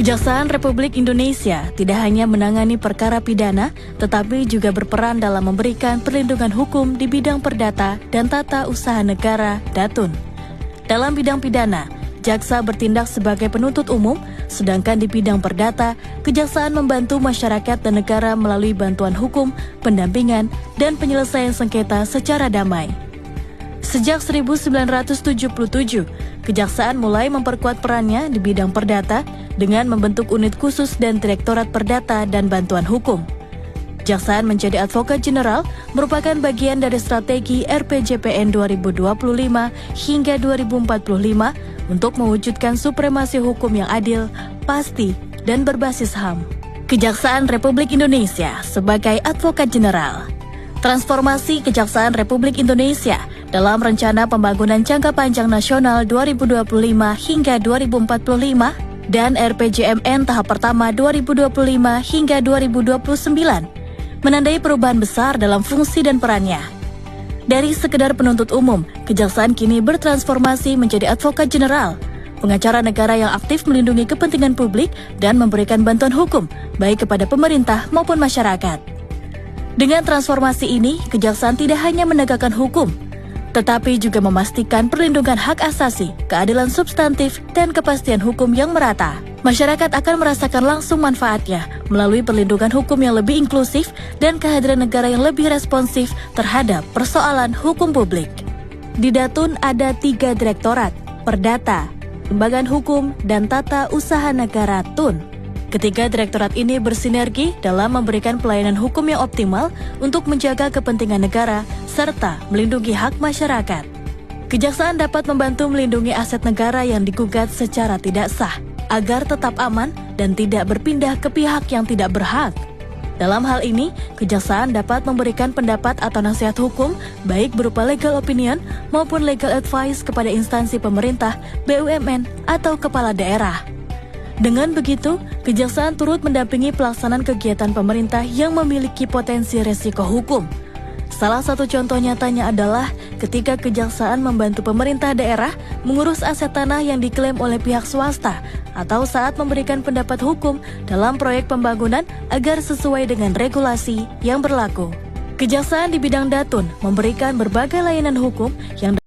Kejaksaan Republik Indonesia tidak hanya menangani perkara pidana, tetapi juga berperan dalam memberikan perlindungan hukum di bidang perdata dan tata usaha negara (Datun). Dalam bidang pidana, jaksa bertindak sebagai penuntut umum, sedangkan di bidang perdata, kejaksaan membantu masyarakat dan negara melalui bantuan hukum, pendampingan, dan penyelesaian sengketa secara damai. Sejak 1977, Kejaksaan mulai memperkuat perannya di bidang perdata dengan membentuk unit khusus dan Direktorat Perdata dan Bantuan Hukum. Kejaksaan menjadi advokat jeneral merupakan bagian dari strategi RPJPN 2025 hingga 2045 untuk mewujudkan supremasi hukum yang adil, pasti, dan berbasis HAM. Kejaksaan Republik Indonesia sebagai advokat jeneral. Transformasi Kejaksaan Republik Indonesia dalam Rencana Pembangunan Jangka Panjang Nasional 2025 hingga 2045 dan RPJMN tahap pertama 2025 hingga 2029 menandai perubahan besar dalam fungsi dan perannya. Dari sekedar penuntut umum, Kejaksaan kini bertransformasi menjadi advokat jeneral, pengacara negara yang aktif melindungi kepentingan publik dan memberikan bantuan hukum baik kepada pemerintah maupun masyarakat. Dengan transformasi ini, Kejaksaan tidak hanya menegakkan hukum, tetapi juga memastikan perlindungan hak asasi, keadilan substantif, dan kepastian hukum yang merata. Masyarakat akan merasakan langsung manfaatnya melalui perlindungan hukum yang lebih inklusif dan kehadiran negara yang lebih responsif terhadap persoalan hukum publik. Di Datun ada 3 direktorat, Perdata, Lembagaan Hukum, dan Tata Usaha Negara (TUN). Ketiga direktorat ini bersinergi dalam memberikan pelayanan hukum yang optimal untuk menjaga kepentingan negara serta melindungi hak masyarakat. Kejaksaan dapat membantu melindungi aset negara yang digugat secara tidak sah, agar tetap aman dan tidak berpindah ke pihak yang tidak berhak. Dalam hal ini, Kejaksaan dapat memberikan pendapat atau nasihat hukum baik berupa legal opinion maupun legal advice kepada instansi pemerintah, BUMN, atau kepala daerah. Dengan begitu, Kejaksaan turut mendampingi pelaksanaan kegiatan pemerintah yang memiliki potensi resiko hukum. Salah satu contoh nyatanya adalah ketika Kejaksaan membantu pemerintah daerah mengurus aset tanah yang diklaim oleh pihak swasta atau saat memberikan pendapat hukum dalam proyek pembangunan agar sesuai dengan regulasi yang berlaku. Kejaksaan di bidang Datun memberikan berbagai layanan hukum yang